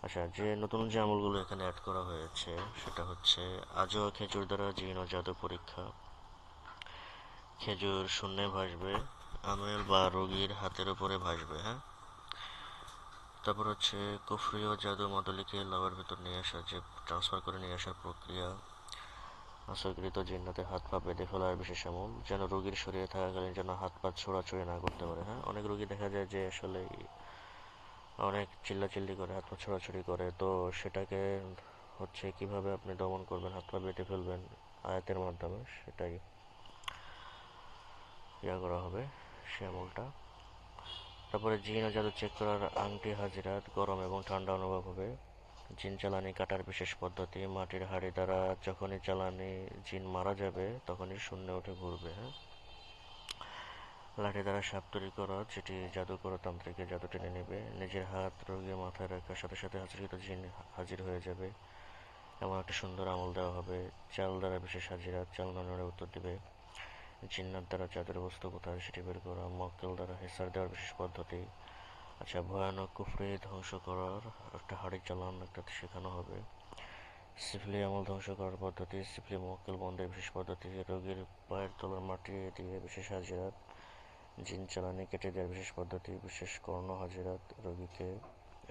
আচ্ছা, যে নতুন যে আমলগুলো এখানে অ্যাড করা হয়েছে সেটা হচ্ছে আজও খেজুর দ্বারা জিন ও জাদু পরীক্ষা। খেজুর শূন্যে ভাসবে, আমেল বা রোগীর হাতের উপরে ভাসবে, হ্যাঁ। তারপর হচ্ছে কুফরি ও জাদু মদলিকে লাভার ভেতর নিয়ে আসা, যে ট্রান্সফার করে নিয়ে আসার প্রক্রিয়া। আশ্রয়কৃত জিন্নাতের হাত পা বেঁধে ফেলার বিশেষ আমল, যেন রোগীর শরীরে থাকাকালীন যেন হাত পা ছোড়াছুড়ি না করতে পারে, হ্যাঁ। অনেক রোগী দেখা যায় যে আসলে অনেক চিল্লাচিল্লি করে, হাত পা ছোড়াছুড়ি করে, তো সেটাকে হচ্ছে কিভাবে আপনি দমন করবেন, হাত পা বেঁধে ফেলবেন আয়াতের মাধ্যমে, সেটাই করা হবে, সে আমলটা। তারপরে জিন ও জাদু চেক করার আংটি হাজিরাত, গরম এবং ঠান্ডা অনুভব হবে। জিন চালানি কাটার বিশেষ পদ্ধতি, মাটির হাড়ি দ্বারা যখনই চালানি জিন মারা যাবে তখনই শূন্য উঠে ঘুরবে, হ্যাঁ। লাঠি দ্বারা সাপ তৈরি করা, যেটি জাদুকর তান্ত্রিকের জাদু টেনে নেবে। নিজের হাত রোগীর মাথায় রাখার সাথে সাথে হাজিরকৃত জিন হাজির হয়ে যাবে, এমন একটা সুন্দর আমল দেওয়া হবে। চাল দ্বারা বিশেষ হাজিরাত, চাল নড়ে উত্তর দিবে। জিন্নাত দ্বারা জাদুর বস্তু কোথায় সেটি বের করা, মক্কেল দ্বারা হেসার দেওয়ার বিশেষ পদ্ধতি। আচ্ছা, ভয়ানক কুফরি ধ্বংস করার একটা হাড়ি চালান একটা শেখানো হবে। সিফলি আমল ধ্বংস করার পদ্ধতি, সিফলি মক্কেল বন্ধের বিশেষ পদ্ধতি, রোগীর পায়ের তলার মাটি দিয়ে বিশেষ হাজিরাত। জিন চালানি কেটে দেওয়ার বিশেষ পদ্ধতি, বিশেষ কর্ণ হাজিরাত, রোগীকে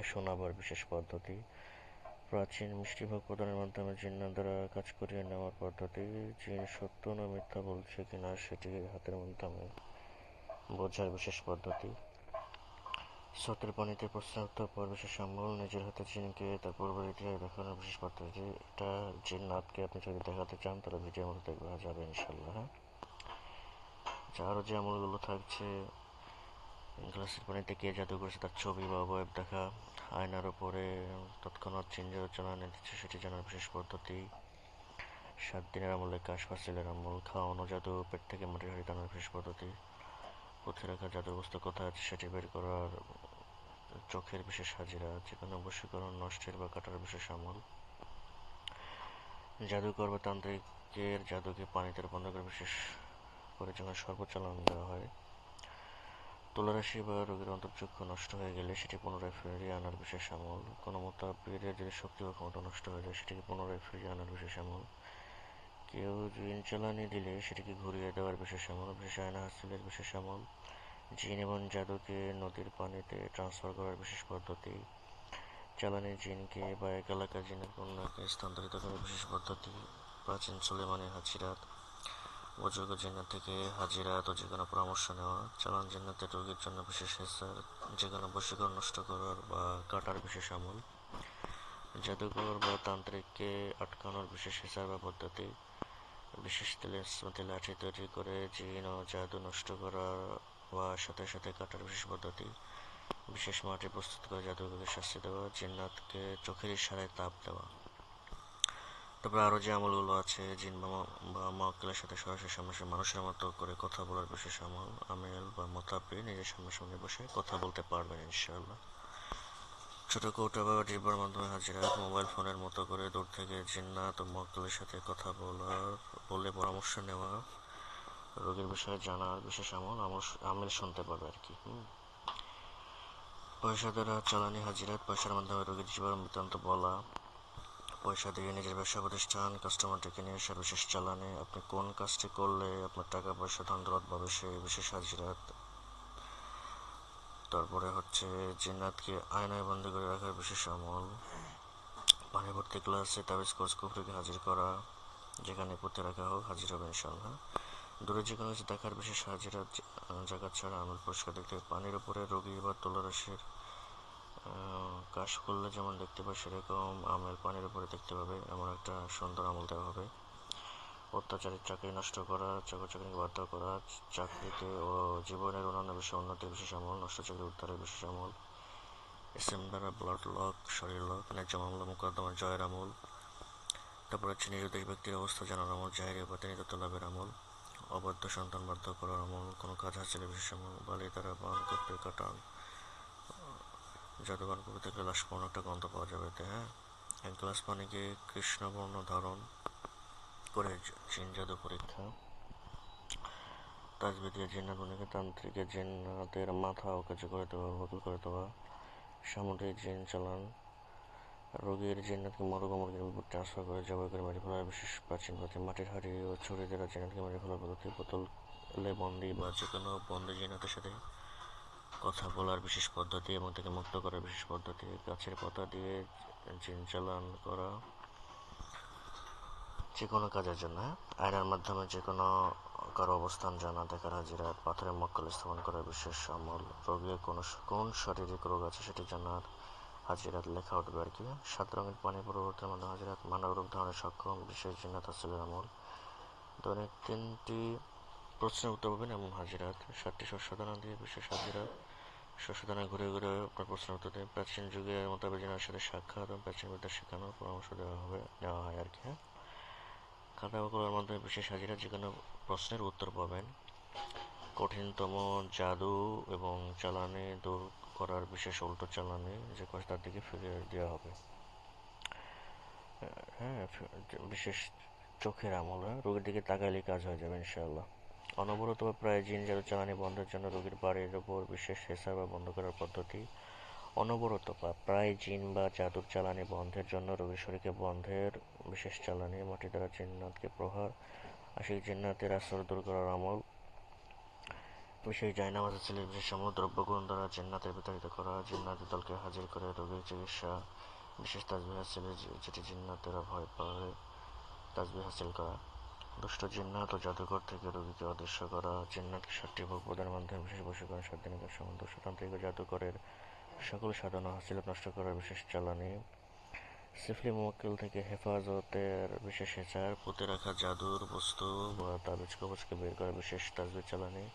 শোনাবার বিশেষ পদ্ধতি। প্রাচীন মিষ্টিভোগ প্রদানের মাধ্যমে জিন্নাত দ্বারা কাজ করিয়ে নেওয়ার পদ্ধতি। জিন সত্য না মিথ্যা বলছে কিনা সেটি হাতের মাধ্যমে বোঝার বিশেষ পদ্ধতি। স্রোতের পানিতে প্রশ্নোত্তর পর বিশেষ আমল, নিজের হাতে জিনকে তার পূর্বের ইতিহাস দেখানোর বিশেষ পদ্ধতি। এটা জিন্নাতকে আপনি যদি দেখাতে চান তাহলে ভিডিওর মধ্যে দেখা যাবে ইনশাল্লাহ, হ্যাঁ। আচ্ছা, আরও যে আমলগুলো থাকছে, গ্লাসের পানিতে কে জাদু করেছে তার ছবি বা অবয়ব দেখা, আয়নার উপরে তৎক্ষণাৎ চিন্তার রচনা এনে দিচ্ছে সেটি জানার বিশেষ পদ্ধতি। 7 দিনের আমলে কাশ ফাসিলের আমল, খাওয়ানো জাদু, পেট থেকে মাটির হাড়ি টানার বিশেষ পদ্ধতি। পুঁথে রাখা জাদুর বস্তু কোথায় আছে সেটি বের করার, চোখের বিশেষ হাজিরা, যেকোনো বশীকরণ নষ্টের বা কাটার বিশেষ আমল। জাদুকর বা তান্ত্রিকের জাদুকে পানিতে বন্ধ করে বিশেষ করে যখন সর্বচালান দেওয়া হয়। তুলারাশি বা রোগীর অন্তর্চক্ষু নষ্ট হয়ে গেলে সেটি পুনরায় ফিরিয়ে আনার বিশেষ আমল। কোনো মোতাবিরের যদি শক্তি বা ক্ষমতা নষ্ট হয়ে যায় সেটিকে পুনরায় ফিরিয়ে আনার বিশেষ আমল। কেউ জিন চালানি দিলে সেটিকে ঘুরিয়ে দেওয়ার বিশেষ আমল। বিশেষ আয়না হাসিলের বিশেষ আমল। জিন এবং জাদুকে নদীর পানিতে ট্রান্সফার করার বিশেষ পদ্ধতি। চালানি জিনকে বা এক এলাকার জিনের কন্যাকে স্থানান্তরিত করার বিশেষ পদ্ধতি। প্রাচীন সুলেমানি হাজিরাত, অযোগ্য জিন্নাত থেকে হাজিরাত ও যেকোনো পরামর্শ নেওয়া। চালান জিন্নাতের রোগীর জন্য বিশেষ হেসার, যেকোনো বশীকরণ নষ্ট করার বা কাটার বিশেষ আমল। জাদুকর বা তান্ত্রিককে আটকানোর বিশেষ হেসার বা পদ্ধতি। বিশেষ তেলের স্মৃতি লাঠি তৈরি করে জিন ও জাদু নষ্ট করার বা সাথে সাথে কাটার বিশেষ পদ্ধতি। বিশেষ মাটি প্রস্তুত করে জাদুকরকে শাস্তি দেওয়া, জিন্নাতকে চোখের ইশারায় তাপ দেওয়া। তারপরে আরও যে আমলগুলো আছে, জিন বা মক্কেলের সাথে সরাসরি সামনাসামনি মানুষের মতো করে কথা বলার বিশেষ আমল। আমেল বা মোতাব্বি নিজের সামনাসামনি বসে কথা বলতে পারবেন ইনশাআল্লাহ। ছোট কৌটা বা ডিব্বার মাধ্যমে হাজিরাত, মোবাইল ফোনের মতো করে দূর থেকে জিন্নাত ও মক্কেলের সাথে কথা বলে পরামর্শ নেওয়া, রোগীর বিষয়ে জানার বিশেষ আমল। আমেল শুনতে পারবে আর কি। পয়সা দ্বারা চালানি হাজিরাত, পয়সার মাধ্যমে রোগীর জীবন বৃত্তান্ত বলা। পয়সা দিয়ে নিজের ব্যবসা প্রতিষ্ঠান কাস্টমার ডেকে নিয়ে আসা বিশেষ চালানে, আপনি কোন কাজটি করলে আপনার টাকা পয়সা ধন দৌলত পাবে সেই বিশেষ হাজিরাত। তারপরে হচ্ছে জিন্নাতকে আয়নায় বন্দি করে রাখার বিশেষ আমল। পানি ভর্তি গ্লাসে তাবিজ কোর্স কুফরিকে হাজির করা, যেখানে পুঁতে রাখা হোক হাজির হবে ইনশাল্লাহ। দূরে যে কোনো কিছু দেখার বিশেষ হাজিরাত, জাকাত ছাড়া আমল পরিষ্কার দেখতে। পানির উপরে রোগী বা তুলারাশির কাশ করলে যেমন দেখতে পায় সেরকম আমেল পানির উপরে দেখতে পাবে, এমন একটা সুন্দর আমল দেওয়া হবে। অত্যাচারী চাকরি নষ্ট করা, চাকরিকে বাধ্য করা, চাকরিতে ও জীবনের অন্যান্য বিষয়ে উন্নতির বিশেষ আমল। নষ্ট চাকরি উদ্ধারের বিশেষ আমল। এসএম দ্বারা ব্লাড লক, শরীর লক, ন্যায্য মামলা মোকদ্দমা জয়ের আমল। তারপর হচ্ছে নিরুদ্দেশ ব্যক্তির অবস্থা জানার আমল, জাহেরি উপাধি নিদত্ত লাভের আমল। অবাধ্য সন্তান বাধ্য করার আমল, কোনো কাজ হাসিলের বিশেষ আমল। বালি দ্বারা বান করতে কাটান, জাদুবান কবি থেকে লাশপূর্ণ একটা গন্ধ পাওয়া যাবে এতে, হ্যাঁ। এক গ্লাস পানিকে কৃষ্ণবর্ণ ধারণ করে জিন জাদু পরীক্ষা। তাজবি দিয়ে জিন্নাত বনিকে তান্ত্রিকের জিন্নাতের মাথা অকেজো করে দেওয়া, বদল করে দেওয়া। সামুদ্রিক জিন চালান, রোগীর জিন্নাতকে মুরগির উপর ট্রান্সফার করে জবাই করে মেরে ফেলার বিশেষ প্রাচীন পদ্ধতি। মাটির হাঁড়ি ও ছুরি দ্বারা জিন্নাতকে মেরে ফেলার পদ্ধতি। বোতলে বন্দি বা যে কোনো বন্দি জিন্নাতের সাথে কথা বলার বিশেষ পদ্ধতি এবং তাকে মুক্ত করার বিশেষ পদ্ধতি। গাছের পাতা দিয়ে জিন চালান করা যে কোনো কাজের জন্য, আয়নার মাধ্যমে যে কোনো কারো অবস্থান জানা, দেখার হাজিরাত, পাথরের মক্কল স্থাপন করার বিশেষ আমল, রোগীর কোন শারীরিক রোগ আছে সেটি জানার হাজিরাত লেখা উঠবে আর কি। 7 রঙের পানি পরিবর্তনের মাধ্যমে হাজিরাত, মানব রূপ ধারণের সক্ষম বিশেষ জিন্নাত হাসিলের আমল। দৈনিক 3টি প্রশ্নের উত্তর পাবেন এমন হাজিরাত। 7টি শস্যদানা দিয়ে বিশেষ হাজিরাত। শস্যদানা ঘুরে ঘুরে আপনার প্রশ্নের উত্তর দেয়। প্রাচীন যুগের মোতাবেক জিনার সাথে সাক্ষাৎ এবং প্রাচীন বিদ্যা শেখানোর পরামর্শ দেওয়া হয় আর কি। হ্যাঁ, খাতা বা কলমের মাধ্যমে বিশেষ হাজিরা যে কোনো প্রশ্নের উত্তর পাবেন। কঠিনতম জাদু এবং চালানি দূর করার বিশেষ উল্টো চালানি যে কষ্ট তার দিকে ফিরিয়ে দেওয়া হবে। হ্যাঁ, বিশেষ চোখের আমল, রোগীর দিকে তাকাইলে কাজ হয়ে যাবে ইনশাআল্লাহ। অনবরত বা প্রায় জিন জাদু চালানি বন্ধের জন্য রোগীর বাড়ির ওপর বিশেষ হেসার বা বন্ধ করার পদ্ধতি। অনবরত বা প্রায় জিন বা জাদুর চালানি বন্ধের জন্য রোগীর শরীরকে বন্ধের বিশেষ চালানি। মাটি দ্বারা জিন্নাতকে প্রহার, আশিক জিন্নাতের আসর দূর করার আমল। বিশেষ জায়নামাজের ছেলের বিশেষ আমল, দ্রব্যগুণ দ্বারা জিন্নাতের বিতাড়িত করা, জিন্নাতের দলকে হাজির করে রোগীর চিকিৎসা। বিশেষ তাজবিহ হাসিল, যেটি জিন্নাতেরা ভয় পায় তাজবিহ হাসিল করা। দুষ্ট জিন্নাত ও জাদুঘর থেকে রোগীকে অদৃশ্য করা, জিন্নাতকে 7টি ভোগ প্রদানের মাধ্যমে বিশেষ বশীকরণ 7 দিনের কাজ সমান। দুষ্টতান্ত্রিক ও জাদুকরের সকল সাধনা হাসিলত নষ্ট করার বিশেষ চালানি। সিফলি মুওয়াক্কিল থেকে হেফাজতের বিশেষ হেচার, পুঁতে রাখা জাদুর বস্তু বা তাবিজ কবজকে বের করার বিশেষ তাজবিজ চালানি।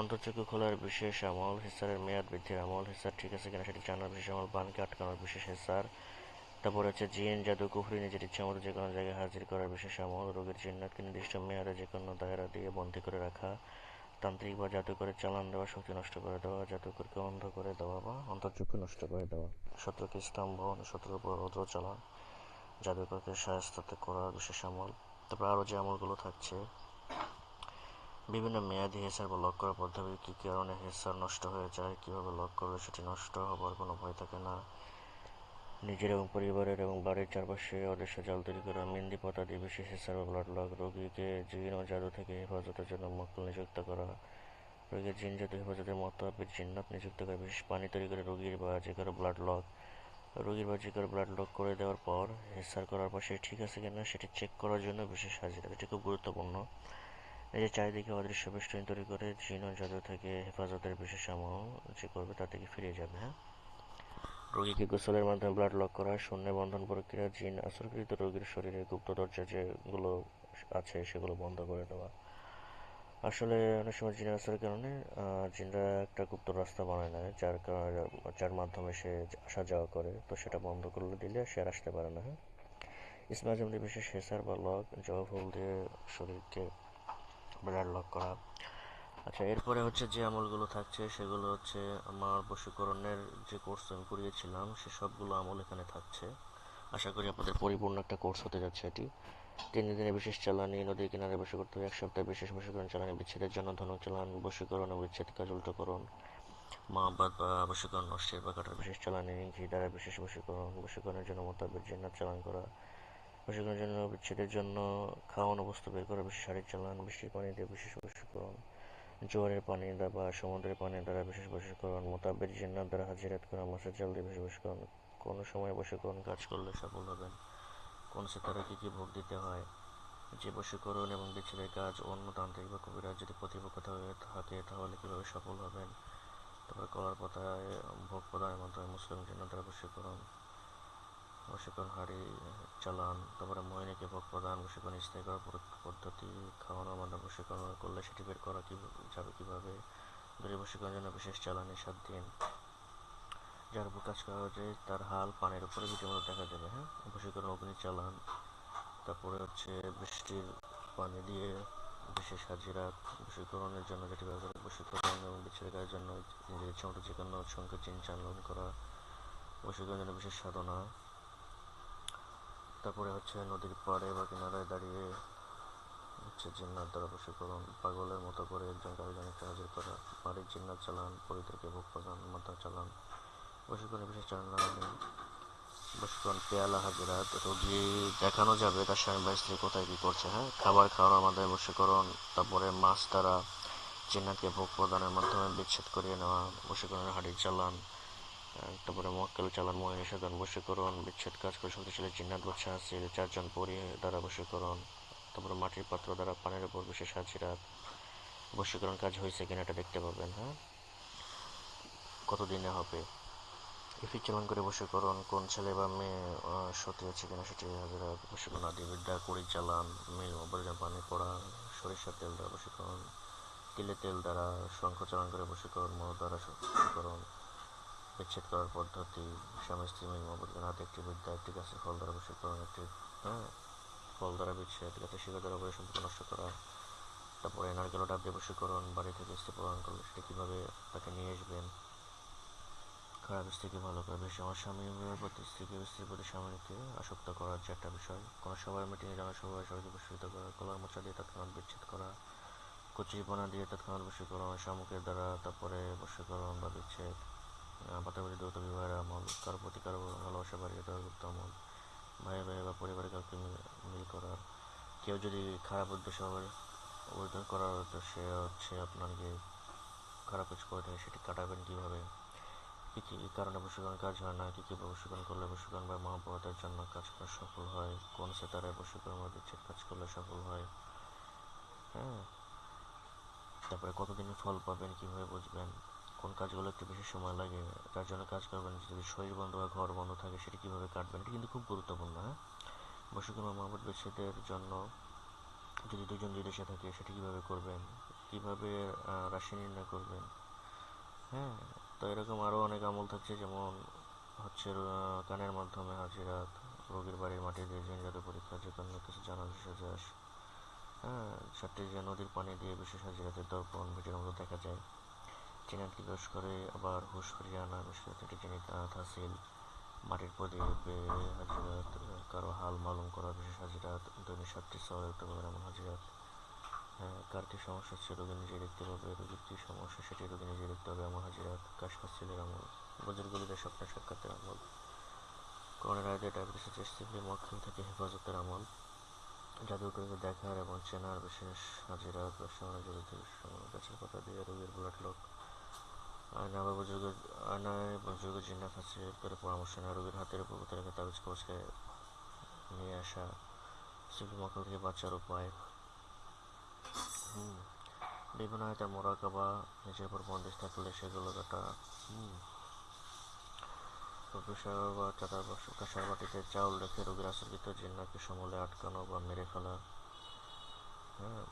অন্তর্চক্ষু খোলার বিশেষ আমল, হেসারের মেয়াদ বৃদ্ধির আমল, হেসার ঠিক আছে কিনা সেটি জানার বিশেষ আমল, বানকে আটকানোর বিশেষ হেসার। তারপরে হচ্ছে জিন জাদু কুফরি নিজের ইচ্ছা মতো যে কোনো জায়গায় হাজির করার বিশেষ আমল, রোগীর জিন্নাতকে নির্দিষ্ট মেয়াদে যে কোনো দায়রা দিয়ে বন্দী করে রাখা। তান্ত্রিক বা জাদুকরের চালান দেওয়া, শক্তি নষ্ট করে দেওয়া, জাদুকরকে অন্ধ করে দেওয়া বা অন্তর্চক্ষু নষ্ট করে দেওয়া। শত্রুকে স্তম্ভ, শত্রুর উপর রৌদ্র চালান, জাদুকরকে শায়েস্তাতে করার বিশেষ আমল। তারপর আরও যে আমলগুলো থাকছে, বিভিন্ন মেয়াদি হেসার বা লক করার পদ্ধতি, কী কারণে হেসার নষ্ট হয়ে যায়, কীভাবে লক করলে সেটি নষ্ট হবার কোনো ভয় থাকে না। নিজের এবং পরিবারের এবং বাড়ির চারপাশে অদৃশ্য জাল তৈরি করা, মেহেন্দি পাতা দিয়ে বিশেষ হেসার বা ব্লাড লক, রোগীকে জিন ও জাদু থেকে হেফাজতের জন্য মক্কল নিযুক্ত করা, রোগীর জিন জাদু হেফাজতের মোতাবেক জিন্নাত নিযুক্ত করে বিশেষ পানি তৈরি করে রোগীর বা যে কারো ব্লাড লক, রোগীর বা যে কারো ব্লাড লক করে দেওয়ার পর হেসার করার পর সে ঠিক আছে কিনা সেটি চেক করার জন্য বিশেষ হাজিরা। এটি খুব গুরুত্বপূর্ণ। নিজের চারিদিকে অদৃশ্য বেষ্টনী তৈরি করে জিন ও জাদু থেকে হেফাজতের বিশেষ আমল যে করবে তা থেকে ফিরে যাবে। হ্যাঁ, রোগীকে গোসলের মাধ্যমে ব্লাড লক করা, শূন্য বন্ধন প্রক্রিয়া, জিন আসরকৃত রোগীর শরীরে গুপ্ত দরজা যেগুলো আছে সেগুলো বন্ধ করে দেওয়া। আসলে অনেক সময় জিনের আসরের কারণে জিনরা একটা গুপ্ত রাস্তা বানায় নেয়, যার মাধ্যমে সে আসা যাওয়া করে, তো সেটা বন্ধ করলে দিলে সে আর আসতে পারে না। হ্যাঁ, ইসমা আজম দিয়ে বিশেষ হেসার বা লক, জবা ফুল দিয়ে শরীরকে ব্লাড লক করা। আচ্ছা, এরপরে হচ্ছে যে আমলগুলো থাকছে সেগুলো হচ্ছে আমার বশীকরণের যে কোর্স আমি করিয়েছিলাম সে সবগুলো আমল এখানে থাকছে। আশা করি আপনাদের পরিপূর্ণ একটা কোর্স হতে যাচ্ছে এটি। 3 দিনে বিশেষ চালানি, নদীর কিনারে বসে করতে হবে 1 সপ্তাহে বিশেষ বশীকরণ চালানি, বিচ্ছেদের জন্য ধনুক চালান, বশীকরণ ও বিচ্ছেদ কাজ উল্টোকরণ, মহাব্বত বা বশীকরণ নষ্টের বা কাটার বিশেষ চালানি, ঘি দ্বারা বিশেষ বশীকরণ, বশীকরণের জন্য মোতাবেক জিন্নাত চালান করা, বশীকরণের জন্য বিচ্ছেদের জন্য খাওয়ানো বস্তু বের করা, বিশেষ শারীর চালান, বৃষ্টির পানি দিয়ে বিশেষ বশীকরণ, জোয়ারের পানি বা সমুদ্রের পানি দ্বারা বিশেষ বশীকরণ, মোতাবেক জিন্নাত দ্বারা হাজিরাত করা, মাছের জাল দিয়ে বিশেষ বশীকরণ। কোনো সময় বশীকরণ কাজ করলে সফল হবেন, কোন সিতারা কী কী ভোগ দিতে হয়, যে বশীকরণ এবং বিচ্ছেদের কাজ অন্য তান্ত্রিক বা কবিরাজ যদি প্রতিপক্ষ থাকে তাহলে কীভাবে সফল হবেন। তারপরে কলার পাতায় ভোগ প্রদানের মাধ্যমে মুসলিম জিন্নাত দ্বারা বশীকরণ হাঁড়ি চালান, তারপরে মোহিনীকে ভোগ প্রদান, বশীকরণ স্থায়ী করার পদ্ধতি, খাওয়ানোর মাধ্যমে বশীকরণ করলে সেটি বের করা যাবে কীভাবে, দূরে বশীকরণের জন্য বিশেষ চালানি 7 দিন, যার উপর কাজ করা যায় তার হাল পানির উপরে রীতিমতো দেখা যাবে। হ্যাঁ, বশীকরণ অগ্নি চালান, তারপরে হচ্ছে বৃষ্টির পানি দিয়ে বিশেষ হাজিরাত, বশীকরণের জন্য যেটি ব্যবহার করে বশীকরণ এবং বিচ্ছেদের কাজের জন্য নিজের ইচ্ছা মতো যে কোনো সংখ্যা চিন চালন করা, বশীকরণের জন্য বিশেষ সাধনা। তারপরে হচ্ছে নদীর পাড়ে বা কিনারায় দাঁড়িয়ে হচ্ছে জিন্নাত দ্বারা বশীকরণ, পাগলের মতো করে একজন আরেকজনকে হাজির করা, বাড়ির জিন্নাত চালান, পরিদেরকে ভোগ প্রদান, মাথা চালান, বশীকরণের বিশেষ চালানি। বশীকরণ পেয়ালা হাজিরাত, রোগী দেখানো যাবে তার স্বামী বা স্ত্রী কোথায় কি করছে। হ্যাঁ, খাবার খাওয়ানোর মাধ্যমে বশীকরণ, তারপরে মাছ দ্বারা জিন্নাতকে ভোগ প্রদানের মাধ্যমে বিচ্ছেদ করিয়ে নেওয়া, বশীকরণের হাড়ির চালান, তারপরে মক্কেল চালান, মোহিনী সাধন, বশীকরণ, বিচ্ছেদ কাজ করে শক্তিশালী জিন্নাত বাদশা হাসিল, চারজন পরী দ্বারা বশীকরণ, তারপরে মাটির পাত্র দ্বারা পানির উপর বিশেষ হাজিরাত, বশীকরণ কাজ হয়েছে কিনা এটা দেখতে পাবেন। হ্যাঁ, কতদিনে হবে, ইফিক চালান করে বশীকরণ, কোন ছেলে বা মেয়ে সতী আছে কিনা সেটি হাজিরাত, বশীকরণ আদি বিদ্যা, কুড়ি চালান, মিল অপরিজন পানি পড়া, সরিষার তেল দ্বারা বশীকরণ, তিলে তেল দ্বারা শঙ্খ চালান করে বশীকরণ, মধু দ্বারা বশীকরণ, বিচ্ছেদ করার পদ্ধতি, স্বামী স্ত্রী মিল অপরিজন হাতে একটি বিদ্যা, একটি গাছের ফল দ্বারা বশীকরণ, একটি হ্যাঁ ফল দ্বারা বিচ্ছেদ, গাছের শিকড় দ্বারা অপরিজন সম্পর্ক নষ্ট করা, তারপরে নারকেল ডাব দিয়ে বশীকরণ, বাড়ি থেকে স্ত্রী প্রদান করলে সেটা কীভাবে তাকে নিয়ে আসবেন, খারাপ স্ত্রীকে ভালো করে, বেশি আমার স্বামীর প্রতি স্ত্রীকে, স্ত্রীর প্রতি স্বামীকে আসক্ত করার যে একটা বিষয়, কোনো সবার মিটিংয়ে জনসভায় সবাইকে বশীভূত করা, কলার মোচা দিয়ে তৎক্ষণাৎ বিচ্ছেদ করা, কচুরিপানা দিয়ে তৎক্ষণাৎ বশীকরণ, শামুকের দ্বারা তারপরে বশীকরণ বা বিচ্ছেদ, পাতাবাড়ি দ্রুত বিবাহের আমল, কারো প্রতি কারো ভালোবাসা বাড়িয়ে দেওয়ার গুপ্ত আমল, ভাই ভাই বা পরিবারে কাউকে মিল করার, কেউ যদি খারাপ উদ্দেশ্যে অবৈধ করার উদ্দেশ্যে আপনার গিয়ে খারাপ কিছু করে থাকে সেটি কাটাবেন কীভাবে, কী কী কারণে বশীকরণ কাজ হয় না, কী কী বশীকরণ করলে বশীকরণ বা মহাপরতার জন্য কাজ করা সফল হয়, কোন সেতারে বশীকরণ বা বিচ্ছেদ কাজ করলে সফল হয়। হ্যাঁ, তারপরে কতদিনে ফল পাবেন, কীভাবে বুঝবেন, কোন কাজগুলো একটু বেশি সময় লাগে, যার জন্য কাজ করবেন, যদি শরীর বন্ধ বা ঘর বন্ধ থাকে সেটি কীভাবে কাটবেন, এটা কিন্তু খুব গুরুত্বপূর্ণ। হ্যাঁ, বশীকরণ বা মহাপত বিচ্ছেদের জন্য যদি দুজন বিদেশে থাকে সেটি কীভাবে করবেন, কীভাবে রাশি নির্ণয় করবেন। হ্যাঁ, তো এরকম আরও অনেক আমল থাকছে, যেমন হচ্ছে কানের মাধ্যমে হাজিরাত, রোগীর বাড়ির মাটি দিয়ে জিন জাদু পরীক্ষা, যে কোনো কিছু জানা বিশেষ যাস। হ্যাঁ, সাতটি যে নদীর পানি দিয়ে বিশেষ হাজিরাতের দর্পণ ভিডিওর মতো দেখা যায়, চিনাতকে দোষ করে আবার হুশ ফিরিয়ে আনা বিশেষ একটি জিনিস হাসিল, মাটির প্রদীপে হাজিরাত, কারো হাল মালুম করা বিশেষ হাজিরাত, দৈনিক 7টি সওয়াল উত্তর করার এমন হাজিরাত। হ্যাঁ, কার কী সমস্যা হচ্ছে রোগী নিজেই দেখতে পাবে, রোগীর কী সমস্যা সেটি রোগী নিজেই দেখতে হবে এমন হাজিরাত, কাশফাসিলের আমল, বুজুর্গদের স্বপ্নের সাক্ষাতের আমল, করোনার আগে ডায়াবেটিসের চেষ্টিফলি মক্কেল থেকে হেফাজতের আমল, জাদুকরকে দেখার এবং চেনার বিশেষ হাজিরাত, ব্যবসা বাণিজ্য গাছের পাতা দিয়ে রোগীর ব্লাড লক, আয়নায় বুজুর্গ জিন্নাত হাসিল করে পরামর্শ নেওয়া, রোগীর হাতের উপর পুঁতে রেখে তাবিজ কবজকে নিয়ে আসা, সিফলি মক্কেল থেকে বাঁচার উপায়। বিভিন্ন আয়তার মোরাকাবা, নিজের উপর বন্দিশ থাকলে সেগুলো কাটা, তুষার বা কাঁসার বাটিতে চাউল রেখে রোগীর আসরকৃত জিন্নাতকে সমূলে আটকানো বা মেরে ফেলা। হ্যাঁ,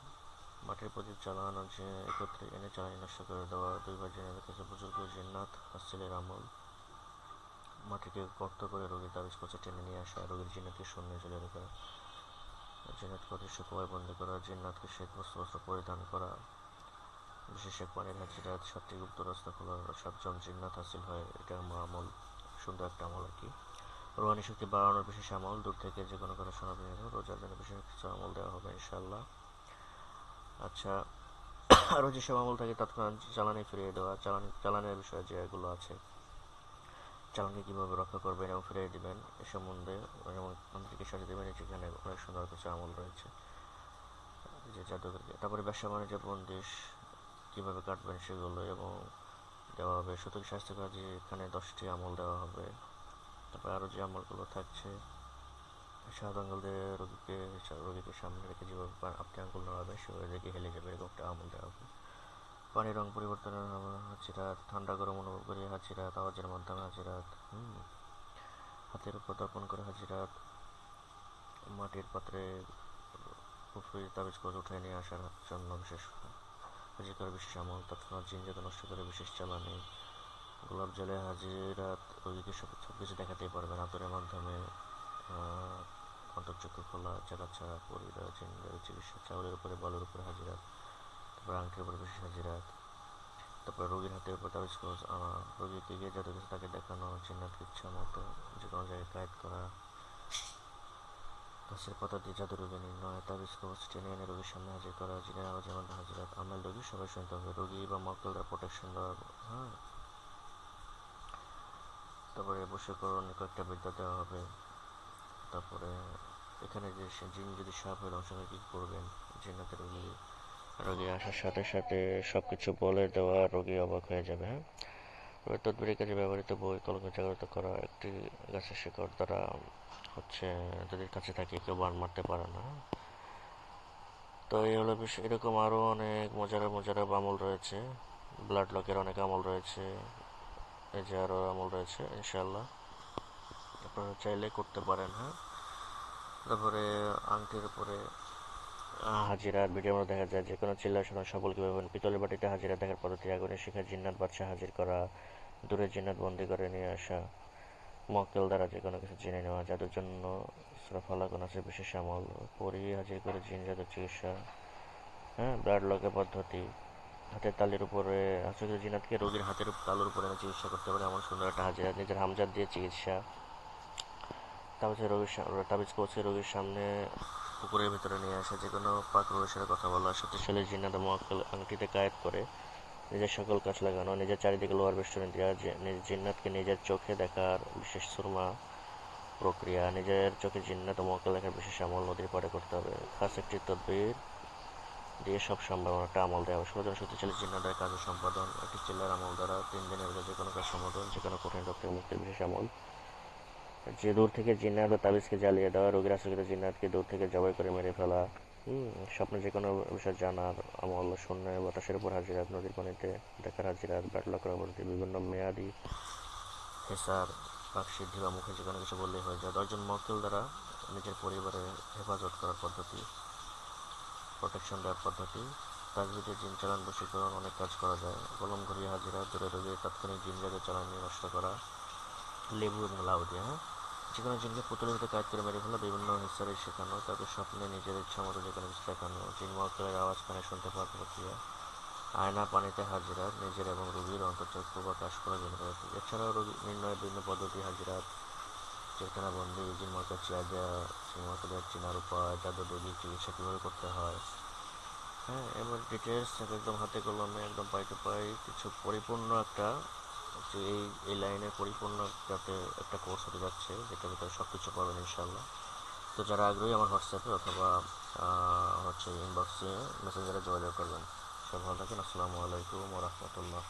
মাটির প্রদীপ জ্বালানো যে একত্রে এনে জ্বালানি নষ্ট করে দেওয়া, দুইবার জিন্নাতের কাছে বুজুর্গ জিন্নাত হাসিলের আমল, মাটিকে গর্ত করে রোগীর তাবিজ কচে টেনে নিয়ে আসা, রোগীর জিন্নাতকে শূন্যে ঝুলে রাখা, জিন্নাতকে অদৃশ্য কুয়ায় বন্দি করা, জিন্নাতকে শ্বেত বস্ত্র পরিধান করা, বিশেষ এক পানির হাজিরাত, 7টি গুপ্ত রাস্তা খোলা, 7জন জিন্নাত হাসিল হয়, এটা আমার আমল, সুন্দর একটা আমল আর কি। রোহানি শক্তি বাড়ানোর বিশেষ আমল, দূর থেকে যে কোনো কথা শোনাবেন, রোজার জন্য বিশেষ কিছু আমল দেওয়া হবে ইনশাল্লাহ। আচ্ছা, আরও যেসব আমল থাকে তৎক্ষণাৎ জ্বালানি ফিরিয়ে দেওয়া, জ্বালানির বিষয়ে যেগুলো আছে, জ্বালানি কীভাবে রক্ষা করবেন এবং ফিরিয়ে দেবেন এ সম্বন্ধে, যেমন মন্ত্রীকে সাজিয়ে দেবেন, যেখানে অনেক সুন্দর কিছু আমল রয়েছে যে জাদুঘরকে, তারপরে ব্যবসা বাণিজ্য বন্দিশ কীভাবে কাটবেন সেগুলো এবং দেওয়া হবে, সুতরাং স্বাস্থ্য কাজে এখানে 10টি আমল দেওয়া হবে। তারপরে আরও যে আমলগুলো থাকছে, সাত আঙ্গুল দিয়ে রোগীকে সামনে রেখে যেভাবে আপনি আঙ্গুল নাড়াবেন সেভাবে দেখে হেলে যাবে, এরকম একটা আমল দেওয়া হবে। পানির রং পরিবর্তনের হাজিরাত, ঠান্ডা গরম অনুভব করে হাজিরাত, আওয়াজের মাধ্যমে হাজিরাত, হাতের উপর দর্পণ করে হাজিরাত, মাটির পাত্রে পুফুরি তাবিজ করে উঠে নিয়ে আসার জন্য বিশেষ হাজির করার বিশেষ আমল, তৎক্ষণাৎ জিন জাদু নষ্ট করে বিশেষ জ্বালানি, গোলাপ জলে হাজিরাত, রোগীকে সব কিছু দেখাতেই পারবেন, আতরের মাধ্যমে অন্তর্চক্ষু খোলা, চাকাচ্ছা পরিরা জিন্দার চিকিৎসা, চাউলের উপরে বালুর উপরে হাজিরাত, তারপরে আংটির উপরে বিশেষ হাজিরাত, তারপরে রোগীর হাতের উপর তাবিজ কবজ আনা, রোগীকে গিয়ে যাদের কাছে তাকে দেখানো, জিন্নাতকে ইচ্ছা মতো যে কোনো জায়গায় কায়েদ করা, গাছের পাতা দিয়ে জাদু রোগী নির্ণয়, তাবিজ কবজ টেনে এনে রোগীর সামনে হাজির করা, জিনের আওয়াজের মধ্যে হাজিরাত, আমেল রোগী সবাই শুনতে হবে, রোগী বা মক্কেলরা প্রোটেকশন দেওয়া। হ্যাঁ, তারপরে বশীকরণ কয়েকটা বিদ্যা দেওয়া হবে। তারপরে এখানে যে জিন যদি সাপ হয়ে তখন সঙ্গে কী করবেন, জিন্নাতের রোগী রোগী আসার সাথে সাথে সব কিছু বলে দেওয়া, রোগী অবাক হয়ে যাবে। হ্যাঁ, তবে তদবিরের কাজে ব্যবহৃত বই কলমে জাগ্রত করা একটি গাছের শিকড় দ্বারা হচ্ছে, যদি কাছে থাকে কেউ বান মারতে পারে না। তো এই হলো বিষয়। এরকম আরও অনেক মজার মজার আমল রয়েছে, ব্লাড লকের অনেক আমল রয়েছে, এই যে আরও আমল রয়েছে ইনশাল্লাহ, আপনারা চাইলে করতে পারেন। হ্যাঁ, তারপরে আংটির উপরে হাজিরার ভিডিওর মধ্যে দেখা যায় যে কোনো চিল্লার সময় সফল কীভাবে পিতলের বাটিতে হাজিরা দেখার পদ্ধতি, আগুনের শিখায় জিন্নাত বাদশা হাজির করা, দূরে জিন্নাত বন্দি করে নিয়ে আসা, মক্কেল দ্বারা যে কোনো কিছু জেনে নেওয়া, জাদুর জন্য সূরা ফালাক ও নাসের বিশেষ আমল, পরী হাজির করে জিন জাদুর চিকিৎসা। হ্যাঁ, ব্লাড লকের পদ্ধতি, হাতের তালির উপরে আসলে জিনাতকে রোগীর হাতের তালুর উপরে এনে চিকিৎসা করতে পারে এমন সুন্দর একটা হাজিরা, নিজের হামজাত দিয়ে চিকিৎসা। তাবিজ কবচে রোগীর সামনে পুকুরের ভিতরে নিয়ে আসা, যে কোনো পাক রোগের সাথে কথা বলা, শক্তিশালী জিন্নাত মোয়াক্কেল আংটিতে কায়েদ করে নিজের সকল কাজ লাগানো, নিজের চারিদিকে লোহার বেষ্টনী দেওয়া, জিন্নাতকে নিজের চোখে দেখার বিশেষ সুরমা প্রক্রিয়া, নিজের চোখে জিন্নাত ও মোয়াক্কেল দেখার বিশেষ আমল নদীর পাড়ে করতে হবে। খাস একটি তদবির দিয়ে সব সম্ভব একটা আমল দেওয়া হবে। ১৬ জন শক্তিশালী জিন্নাতের কাজ সম্পাদন, একটি চিল্লার আমল দ্বারা ৩ দিনের ভিতরে যে কোনো কাজ সমাধান, যে কোনো কঠিন রোগ থেকে মুক্তির বিশেষ আমল। যে দূর থেকে জিন্নাত ও তাবিজকে জ্বালিয়ে দেওয়া, রোগীর আশ্রিত জিন্নাতকে দূর থেকে জবাই করে মেরে ফেলা। স্বপ্নে যে কোনো বিষয় জানার আমল, শূন্য বাতাসের উপর হাজিরাত, নদীর পানিতে দেখার হাজিরাত, ব্যাটলক করার পদ্ধতি, বিভিন্ন মেয়াদি হেসার, বাকসিদ্ধি বা মুখে যে কোনো কিছু বললেই হয়ে যায়। ১০ জন মক্কেল দ্বারা নিজের পরিবারের হেফাজত করার পদ্ধতি, প্রোটেকশন দেওয়ার পদ্ধতি। তাজবিদে জিন চালান বশীকরণ অনেক কাজ করা যায়। কলম ঘুরিয়ে হাজিরা, দূরে রোগীর তাৎক্ষণিক জিন জাদুর চালানি নষ্ট করা, লেবু এবং লাউ দিয়ে। হ্যাঁ, যে কোনো জিনকে পুতুলের ভিতরে কাজ করে মেরে ফেলা, বিভিন্ন হিসারে শেখানো, কাউকে স্বপ্নে নিজের ইচ্ছা মতো যে কোনো কিছু দেখানো, জিন মক্কেলের আওয়াজ কানে শুনতে পাওয়ার প্রক্রিয়া, আয়না পানিতে হাজিরাত, নিজের এবং রোগীর অন্তর্চক্ষু বা কাশ করা জিন পদ্ধতি। এছাড়াও রোগী নির্ণয়ের বিভিন্ন পদ্ধতি, হাজিরাত, চেতনাবন্দি, জিন মক্কেল চেয়ার দেওয়া, জিন মক্কেলের চেনার উপায়, জাদু রোগীর চিকিৎসা কীভাবে করতে হয়। হ্যাঁ, এবার ডিটেলস একদম হাতে কলমে, একদম পাই টু পাই কিছু পরিপূর্ণ একটা, যে এই লাইনে পরিপূর্ণ যাতে একটা কোর্স হতে যাচ্ছে, যেটার ভিতরে সব কিছু পাবেন ইনশাল্লাহ। তো যারা আগ্রহী আমার হোয়াটসঅ্যাপে অথবা হচ্ছে ইনবক্সে মেসেঞ্জারে যোগাযোগ করবেন। সব ভালো থাকেন। আসসালামু আলাইকুম ওয়া রাহমাতুল্লাহ।